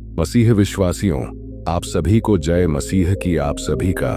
मसीह विश्वासियों, आप सभी को जय मसीह की। आप सभी का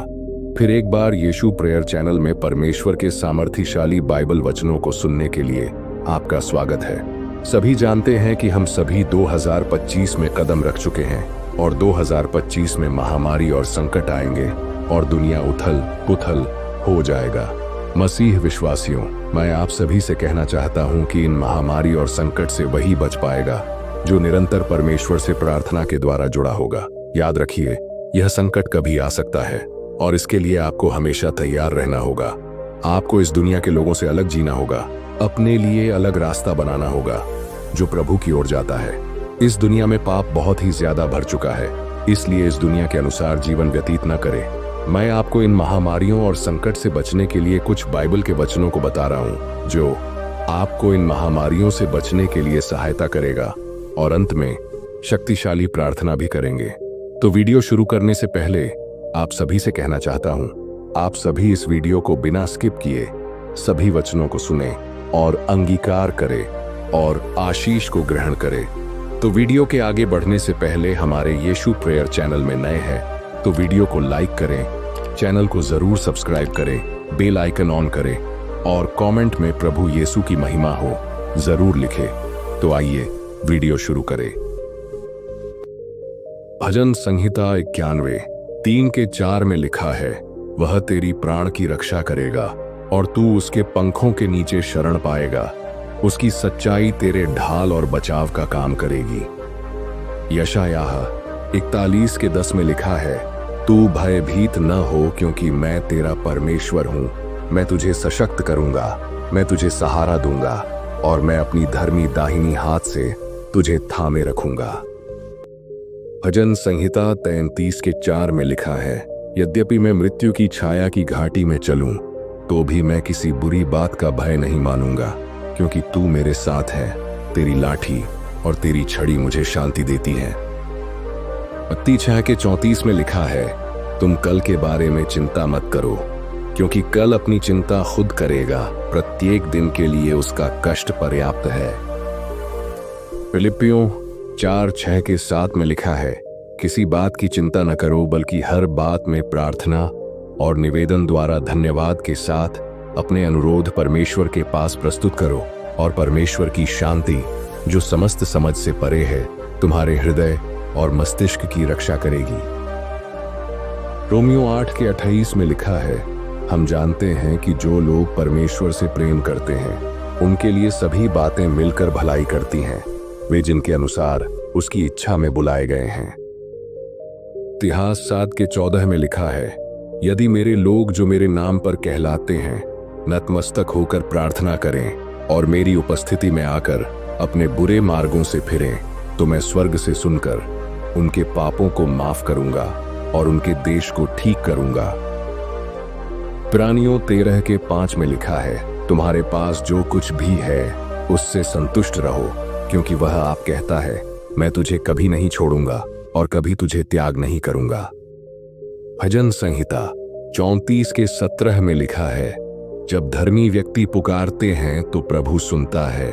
फिर एक बार यीशु प्रेयर चैनल में परमेश्वर के सामर्थ्यशाली बाइबल वचनों को सुनने के लिए आपका स्वागत है। सभी जानते हैं कि हम सभी 2025 में कदम रख चुके हैं और 2025 में महामारी और संकट आएंगे और दुनिया उथल पुथल हो जाएगा। मसीह विश्वासियों, मैं आप सभी से कहना चाहता हूं कि इन महामारी और संकट से वही बच पाएगा जो निरंतर परमेश्वर से प्रार्थना के द्वारा जुड़ा होगा। याद रखिए, यह संकट कभी आ सकता है और इसके लिए आपको हमेशा तैयार रहना होगा। आपको इस दुनिया के लोगों से अलग जीना होगा, अपने लिए अलग रास्ता बनाना होगा जो प्रभु की ओर जाता है। इस दुनिया में पाप बहुत ही ज्यादा भर चुका है, इसलिए इस दुनिया के अनुसार जीवन व्यतीत न करें। मैं आपको इन महामारियों और संकट से बचने के लिए कुछ बाइबल के वचनों को बता रहा हूं जो आपको इन महामारियों से बचने के लिए सहायता करेगा और अंत में शक्तिशाली प्रार्थना भी करेंगे। तो वीडियो शुरू करने से पहले आप सभी से कहना चाहता हूं, आप सभी इस वीडियो को बिना स्किप किए सभी वचनों को सुने और अंगीकार करें और आशीष को ग्रहण करें। तो वीडियो के आगे बढ़ने से पहले हमारे यीशु प्रेयर चैनल में नए हैं तो वीडियो को लाइक करें, चैनल को जरूर सब्सक्राइब करें, बेल आइकन ऑन करें और कमेंट में प्रभु यीशु की महिमा हो जरूर लिखें। तो आइए वीडियो शुरू करें। भजन संहिता 91:3-4 में लिखा है, वह तेरी प्राण की रक्षा करेगा और तू उसके पंखों के नीचे शरण पाएगा। उसकी सच्चाई तेरे ढाल और बचाव का काम करेगी। यशायाह 41:10 में लिखा है, तू भयभीत न हो क्योंकि मैं तेरा परमेश्वर हूं। मैं तुझे सशक्त करूंगा, मैं तुझे सहारा दूंगा और मैं अपनी धर्मी दाहिनी हाथ से तुझे थामे रखूंगा। भजन संहिता 33:4 में लिखा है, यद्यपि मैं मृत्यु की छाया की घाटी में चलूं तो भी मैं किसी बुरी बात का भय नहीं मानूंगा क्योंकि तू मेरे साथ है। तेरी लाठी और तेरी छड़ी मुझे शांति देती है। मत्ती 6:34 में लिखा है, तुम कल के बारे में चिंता मत करो क्योंकि कल अपनी चिंता खुद करेगा, प्रत्येक दिन के लिए उसका कष्ट पर्याप्त है। फिलिपियों 4:6-7 में लिखा है, किसी बात की चिंता न करो बल्कि हर बात में प्रार्थना और निवेदन द्वारा धन्यवाद के साथ अपने अनुरोध परमेश्वर के पास प्रस्तुत करो और परमेश्वर की शांति जो समस्त समझ से परे है तुम्हारे हृदय और मस्तिष्क की रक्षा करेगी। रोमियो 8:28 में लिखा है, हम जानते हैं कि जो लोग परमेश्वर से प्रेम करते हैं उनके लिए सभी बातें मिलकर भलाई करती हैं, वे जिनके अनुसार उसकी इच्छा में बुलाए गए हैं। इतिहास 7:14 में लिखा है, यदि मेरे लोग जो मेरे नाम पर कहलाते हैं नतमस्तक होकर प्रार्थना करें और मेरी उपस्थिति में आकर अपने बुरे मार्गों से फिरें तो मैं स्वर्ग से सुनकर उनके पापों को माफ करूंगा और उनके देश को ठीक करूंगा। इब्रानियों 13:5 में लिखा है, तुम्हारे पास जो कुछ भी है उससे संतुष्ट रहो क्योंकि वह आप कहता है, मैं तुझे कभी नहीं छोड़ूंगा और कभी तुझे त्याग नहीं करूंगा। भजन संहिता 34:17 में लिखा है, जब धर्मी व्यक्ति पुकारते हैं तो प्रभु सुनता है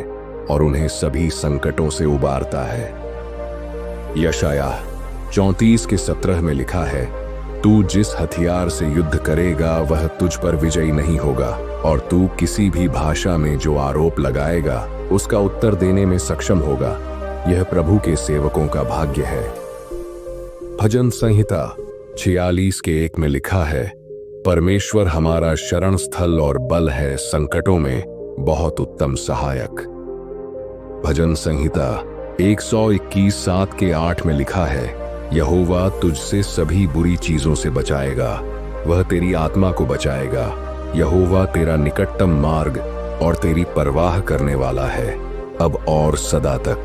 और उन्हें सभी संकटों से उबारता है। यशायाह 34:17 में लिखा है, तू जिस हथियार से युद्ध करेगा वह तुझ पर विजयी नहीं होगा और तू किसी भी भाषा में जो आरोप लगाएगा उसका उत्तर देने में सक्षम होगा। यह प्रभु के सेवकों का भाग्य है। भजन संहिता 46:1 में लिखा है, परमेश्वर हमारा शरण स्थल और बल है, संकटों में बहुत उत्तम सहायक। भजन संहिता 121:7-8 में लिखा है, यहोवा तुझसे सभी बुरी चीजों से बचाएगा, वह तेरी आत्मा को बचाएगा। यहोवा तेरा निकटतम मार्ग और तेरी परवाह करने वाला है, अब और सदा तक।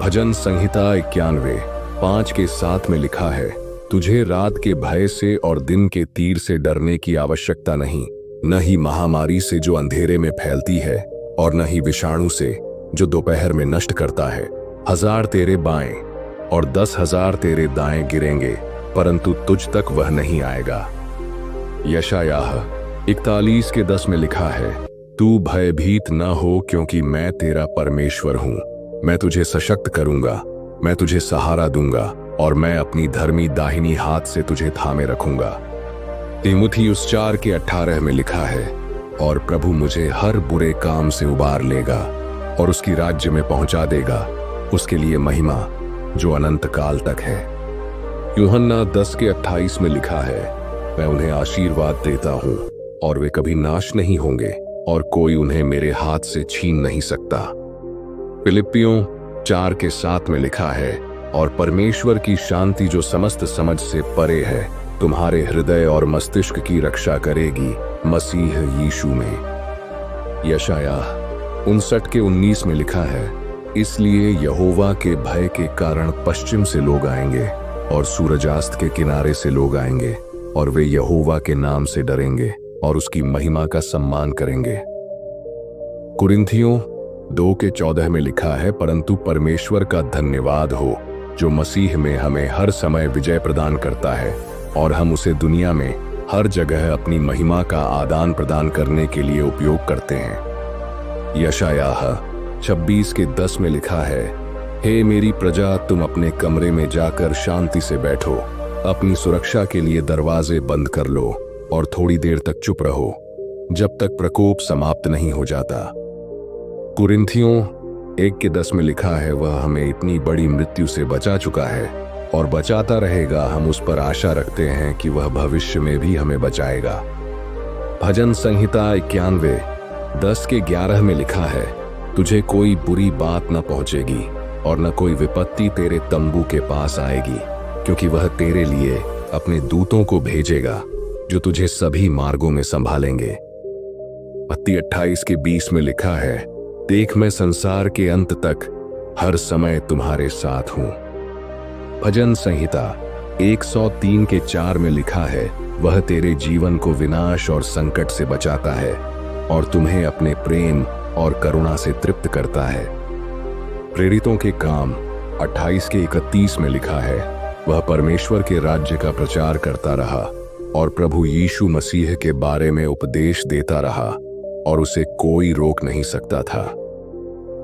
भजन संहिता 91:5-7 में लिखा है, तुझे रात के भय से और दिन के तीर से डरने की आवश्यकता नहीं, न ही महामारी से जो अंधेरे में फैलती है और न ही विषाणु से जो दोपहर में नष्ट करता है। 1000 तेरे बाएं और 10,000 तेरे दाएं गिरेंगे परंतु तुझ तक वह नहीं आएगा। यशायाह 41:10 में लिखा है, तू भयभीत न हो क्योंकि मैं तेरा परमेश्वर हूं। मैं तुझे सशक्त करूंगा मैं तुझे सहारा दूंगा और मैं अपनी धर्मी दाहिनी हाथ से तुझे थामे रखूंगा। तीमुथियुस 4:18 में लिखा है, और प्रभु मुझे हर बुरे काम से उबार लेगा और उसकी राज्य में पहुंचा देगा, उसके लिए महिमा जो अनंत काल तक है। यूहन्ना 10:28 में लिखा है, मैं उन्हें आशीर्वाद देता हूं और वे कभी नाश नहीं होंगे और कोई उन्हें मेरे हाथ से छीन नहीं सकता। फिलिप्पियों 4:7 में लिखा है, और परमेश्वर की शांति जो समस्त समझ से परे है तुम्हारे हृदय और मस्तिष्क की रक्षा करेगी मसीह यीशु में। यशायाह 59:19 में लिखा है, इसलिए यहोवा के भय के कारण पश्चिम से लोग आएंगे और सूरजास्त के किनारे से लोग आएंगे, और वे यहोवा के नाम से डरेंगे और उसकी महिमा का सम्मान करेंगे। कुरिन्थियों 2:14 में लिखा है, परंतु परमेश्वर का धन्यवाद हो जो मसीह में हमें हर समय विजय प्रदान करता है और हम उसे दुनिया में हर जगह अपनी महिमा का आदान प्रदान करने के लिए उपयोग करते हैं। यशायाह 26:10 में लिखा है, हे मेरी प्रजा, तुम अपने कमरे में जाकर शांति से बैठो, अपनी सुरक्षा के लिए दरवाजे बंद कर लो और थोड़ी देर तक चुप रहो जब तक प्रकोप समाप्त नहीं हो जाता। कुरिन्थियों 1:10 में लिखा है, वह हमें इतनी बड़ी मृत्यु से बचा चुका है और बचाता रहेगा, हम उस पर आशा रखते हैं कि वह भविष्य में भी हमें बचाएगा। भजन संहिता 91:10-11 में लिखा है, तुझे कोई बुरी बात न पहुंचेगी और न कोई विपत्ति तेरे तंबू के पास आएगी, क्योंकि वह तेरे लिए अपने दूतों को भेजेगा जो तुझे सभी मार्गों में संभालेंगे। मत्ती 28:20 में लिखा है, देख मैं संसार के अंत तक हर समय तुम्हारे साथ हूं। भजन संहिता 103:4 में लिखा है, वह तेरे जीवन को विनाश और संकट से बचाता है और तुम्हें अपने प्रेम और करुणा से तृप्त करता है। प्रेरितों के काम 28:31 में लिखा है, वह परमेश्वर के राज्य का प्रचार करता रहा और प्रभु यीशु मसीह के बारे में उपदेश देता रहा और उसे कोई रोक नहीं सकता था।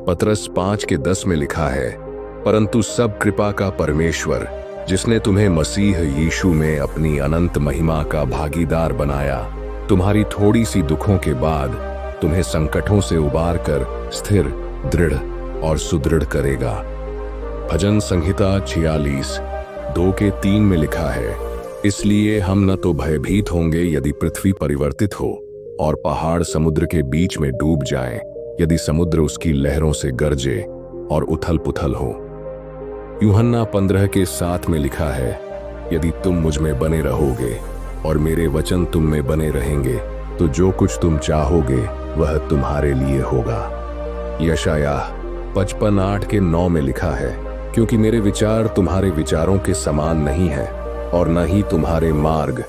पतरस 5:10 में लिखा है, परंतु सब कृपा का परमेश्वर, जिसने तुम्हें मसीह यीशु में अपनी अनंत महिमा का भागीदार बनाया, तुम्हारी थोड़ी सी दुखों के बाद तुम्हें संकटों से उबार कर स्थिर, दृढ़ और सुदृढ़ करेगा। भजन संहिता 46:2-3 में लिखा है, इसलिए हम न तो भयभीत होंगे यदि पृथ्वी परिवर्तित हो और पहाड़ समुद्र के बीच में डूब जाएं, यदि समुद्र उसकी लहरों से गरजे और उथल पुथल हो। यूहन्ना 15:7 में लिखा है, यदि तुम मुझ में बने रहोगे और मेरे वचन तुम में बने रहेंगे, तो जो कुछ तुम चाहोगे वह तुम्हारे लिए होगा। यशायाह 55:8-9 में लिखा है, क्योंकि मेरे विचार तुम्हारे विचारों के समान नहीं है और न ही तुम्हारे मार्ग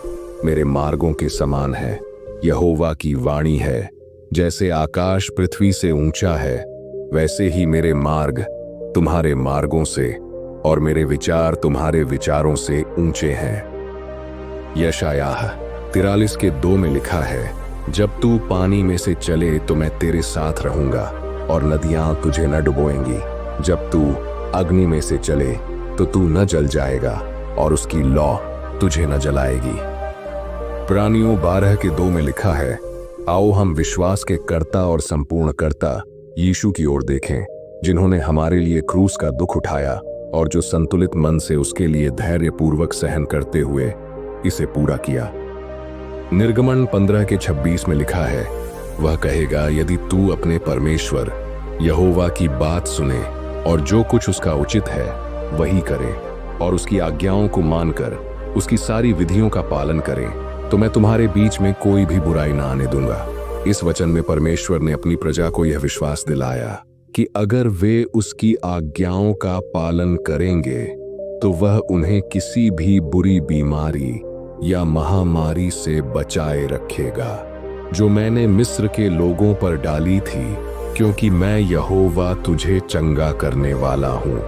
मेरे मार्गों के समान है। यहोवा की वाणी है, जैसे आकाश पृथ्वी से ऊंचा है, वैसे ही मेरे मार्ग तुम्हारे मार्गों से और मेरे विचार तुम्हारे विचारों से ऊंचे हैं। यशायाह 43:2 में लिखा है, जब तू पानी में से चले तो मैं तेरे साथ रहूंगा और नदियां तुझे न डुबोएंगी। जब तू अग्नि में से चले तो तू न जल जाएगा और उसकी लौ तुझे न जलाएगी। प्राणियों 12:2 में लिखा है, आओ हम विश्वास के कर्ता और संपूर्ण कर्ता यीशु की ओर देखें, जिन्होंने हमारे लिए क्रूस का दुख उठाया और जो संतुलित मन से उसके लिए धैर्यपूर्वक सहन करते हुए इसे पूरा किया। निर्गमन 15:26 में लिखा है, वह कहेगा, यदि तू अपने परमेश्वर यहोवा की बात सुने और जो कुछ उसका उचित है वही करे और उसकी आज्ञाओं को मानकर उसकी सारी विधियों का पालन करे, तो मैं तुम्हारे बीच में कोई भी बुराई ना आने दूंगा। इस वचन में परमेश्वर ने अपनी प्रजा को यह विश्वास दिलाया कि अगर वे उसकी आज्ञाओं का पालन करेंगे तो वह उन्हें किसी भी बुरी बीमारी या महामारी से बचाए रखेगा, जो मैंने मिस्र के लोगों पर डाली थी, क्योंकि मैं यहोवा तुझे चंगा करने वाला हूं।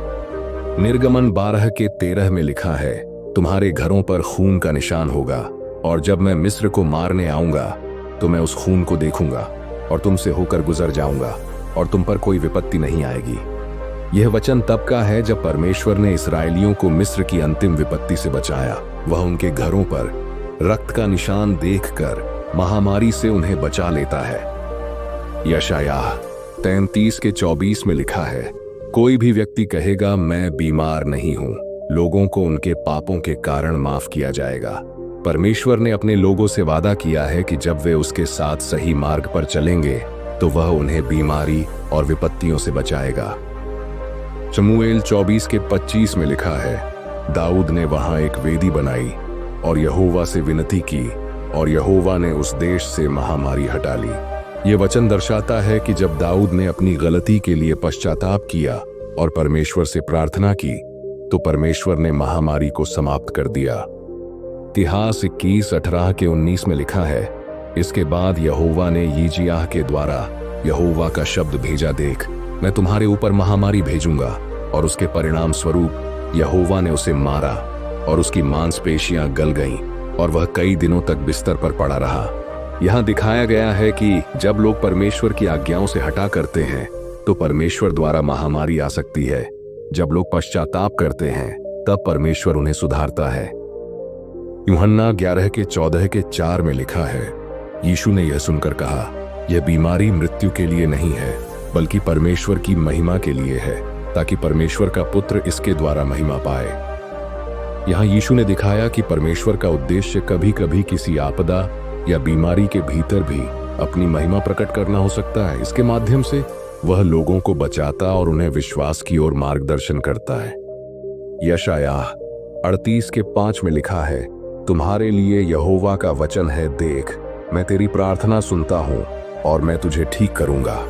निर्गमन 12:13 में लिखा है, तुम्हारे घरों पर खून का निशान होगा और जब मैं मिस्र को मारने आऊंगा तो मैं उस खून को देखूंगा और तुमसे होकर गुजर जाऊंगा और तुम पर कोई विपत्ति नहीं आएगी। यह वचन तब का है जब परमेश्वर ने इस्राएलियों को मिस्र की अंतिम विपत्ति से बचाया। वह उनके घरों पर रक्त का निशान देखकर महामारी से उन्हें बचा लेता है। यशायाह 33:24 में लिखा है, कोई भी व्यक्ति कहेगा मैं बीमार नहीं हूं, लोगों को उनके पापों के कारण माफ किया जाएगा। परमेश्वर ने अपने लोगों से वादा किया है कि जब वे उसके साथ सही मार्ग पर चलेंगे तो वह उन्हें बीमारी और विपत्तियों से बचाएगा। शमूएल 24:25 में लिखा है, दाऊद ने वहां एक वेदी बनाई और यहोवा से विनती की और यहोवा ने उस देश से महामारी हटा ली। ये वचन दर्शाता है कि जब दाऊद ने अपनी गलती के लिए पश्चाताप किया और परमेश्वर से प्रार्थना की तो परमेश्वर ने महामारी को समाप्त कर दिया। इतिहास 21:18-19 में लिखा है, इसके बाद यहोवा ने यिजियाह के द्वारा यहोवा का शब्द भेजा, देख मैं तुम्हारे ऊपर महामारी भेजूंगा। और उसके परिणाम स्वरूप यहोवा ने उसे मारा और उसकी मांसपेशियां गल गईं और वह कई दिनों तक बिस्तर पर पड़ा रहा। यहाँ दिखाया गया है कि जब लोग परमेश्वर की आज्ञाओं से हटा करते हैं तो परमेश्वर द्वारा महामारी आ सकती है। जब लोग पश्चाताप करते हैं तब परमेश्वर उन्हें सुधारता है। यूहन्ना 11:14-4 में लिखा है, यीशु ने यह सुनकर कहा, यह बीमारी मृत्यु के लिए नहीं है बल्कि परमेश्वर की महिमा के लिए है, ताकि परमेश्वर का पुत्र इसके द्वारा महिमा पाए। यहाँ यीशु ने दिखाया कि परमेश्वर का उद्देश्य कभी कभी किसी आपदा या बीमारी के भीतर भी अपनी महिमा प्रकट करना हो सकता है। इसके माध्यम से वह लोगों को बचाता और उन्हें विश्वास की ओर मार्गदर्शन करता है। यशायाह 38:5 में लिखा है, तुम्हारे लिए यहोवा का वचन है, देख मैं तेरी प्रार्थना सुनता हूं और मैं तुझे ठीक करूंगा।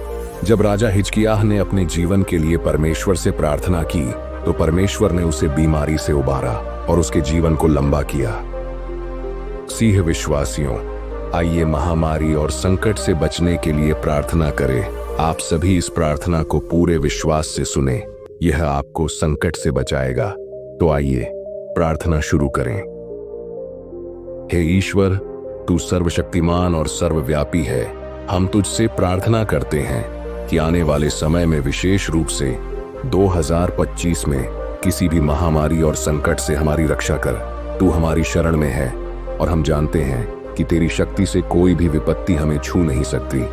जब राजा हिजकिय्याह ने अपने जीवन के लिए परमेश्वर से प्रार्थना की तो परमेश्वर ने उसे बीमारी से उबारा और उसके जीवन को लंबा किया। सिंह विश्वासियों, आइए महामारी और संकट से बचने के लिए प्रार्थना करें। आप सभी इस प्रार्थना को पूरे विश्वास से सुने, यह आपको संकट से बचाएगा। तो आइए प्रार्थना शुरू करें। हे ईश्वर, तू सर्वशक्तिमान और सर्वव्यापी है। हम तुझसे प्रार्थना करते हैं कि आने वाले समय में, विशेष रूप से 2025 में, किसी भी महामारी और संकट से हमारी रक्षा कर। तू हमारी शरण में है और हम जानते हैं कि तेरी शक्ति से कोई भी विपत्ति हमें छू नहीं सकती।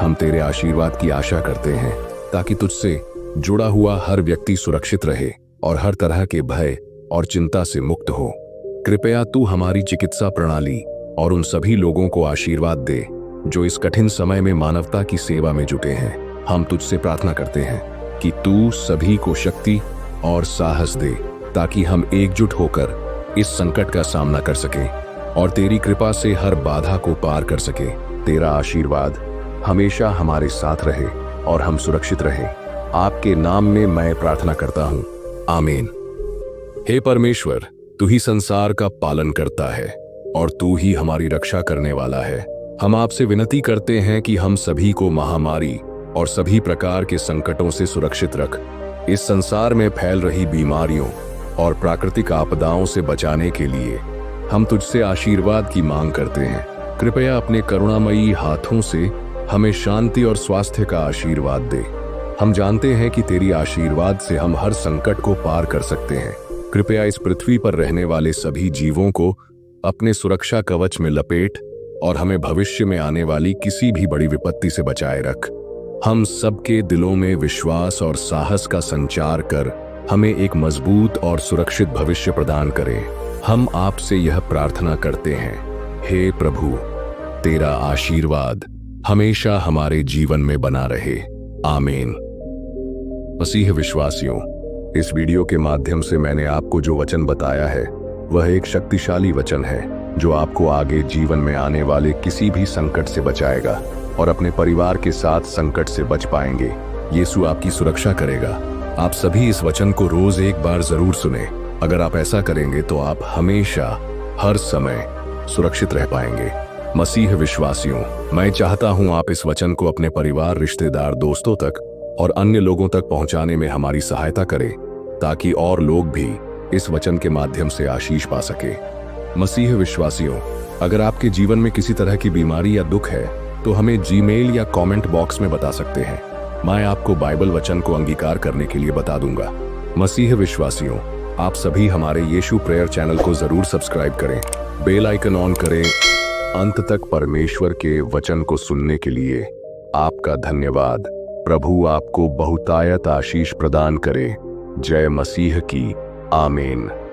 हम तेरे आशीर्वाद की आशा करते हैं ताकि तुझसे जुड़ा हुआ हर व्यक्ति सुरक्षित रहे और हर तरह के भय और चिंता से मुक्त हो। कृपया तू हमारी चिकित्सा प्रणाली और उन सभी लोगों को आशीर्वाद दे जो इस कठिन समय में मानवता की सेवा में जुटे हैं। हम तुझसे प्रार्थना करते हैं कि तू सभी को शक्ति और साहस दे ताकि हम एकजुट होकर इस संकट का सामना कर सकें और तेरी कृपा से हर बाधा को पार कर सकें। तेरा आशीर्वाद हमेशा हमारे साथ रहे और हम सुरक्षित रहें। आपके नाम में मैं प्रार्थना करता हूं, आमीन। हे परमेश्वर, तू ही संसार का पालन करता है और तू ही हमारी रक्षा करने वाला है। हम आपसे विनती करते हैं कि हम सभी को महामारी और सभी प्रकार के संकटों से सुरक्षित रख। इस संसार में फैल रही बीमारियों और प्राकृतिक आपदाओं से बचाने के लिए हम तुझसे आशीर्वाद की मांग करते हैं। कृपया अपने करुणामयी हाथों से हमें शांति और स्वास्थ्य का आशीर्वाद दे। हम जानते हैं कि तेरी आशीर्वाद से हम हर संकट को पार कर सकते हैं। कृपया इस पृथ्वी पर रहने वाले सभी जीवों को अपने सुरक्षा कवच में लपेट और हमें भविष्य में आने वाली किसी भी बड़ी विपत्ति से बचाए रख। हम सबके दिलों में विश्वास और साहस का संचार कर हमें एक मजबूत और सुरक्षित भविष्य प्रदान करें। हम आपसे यह प्रार्थना करते हैं, हे प्रभु, तेरा आशीर्वाद हमेशा हमारे जीवन में बना रहे, आमीन। मसीह विश्वासियों, इस वीडियो के माध्यम से मैंने आपको जो वचन बताया है वह एक शक्तिशाली वचन है जो आपको आगे जीवन में आने वाले किसी भी संकट से बचाएगा और अपने परिवार के साथ संकट से बच पाएंगे। यीशु आपकी सुरक्षा करेगा। आप सभी इस वचन को रोज एक बार जरूर सुने। अगर आप ऐसा करेंगे तो आप हमेशा हर समय सुरक्षित रह पाएंगे। मसीह विश्वासियों, मैं चाहता हूं आप इस वचन को अपने परिवार, रिश्तेदार, दोस्तों तक और अन्य लोगों तक पहुंचाने में हमारी सहायता करें ताकि और लोग भी इस वचन के माध्यम से आशीष पा सके। मसीह विश्वासियों, अगर आपके जीवन में किसी तरह की बीमारी या दुख है तो हमें जीमेल या कमेंट बॉक्स में बता सकते हैं। मैं आपको बाइबल वचन को अंगीकार करने के लिए बता दूंगा। मसीह विश्वासियों, आप सभी हमारे यीशु प्रेयर चैनल को जरूर सब्सक्राइब करें, बेल आइकन ऑन करें। अंत तक परमेश्वर के वचन को सुनने के लिए आपका धन्यवाद। प्रभु आपको बहुतायत आशीष प्रदान करे। जय मसीह की। आमीन।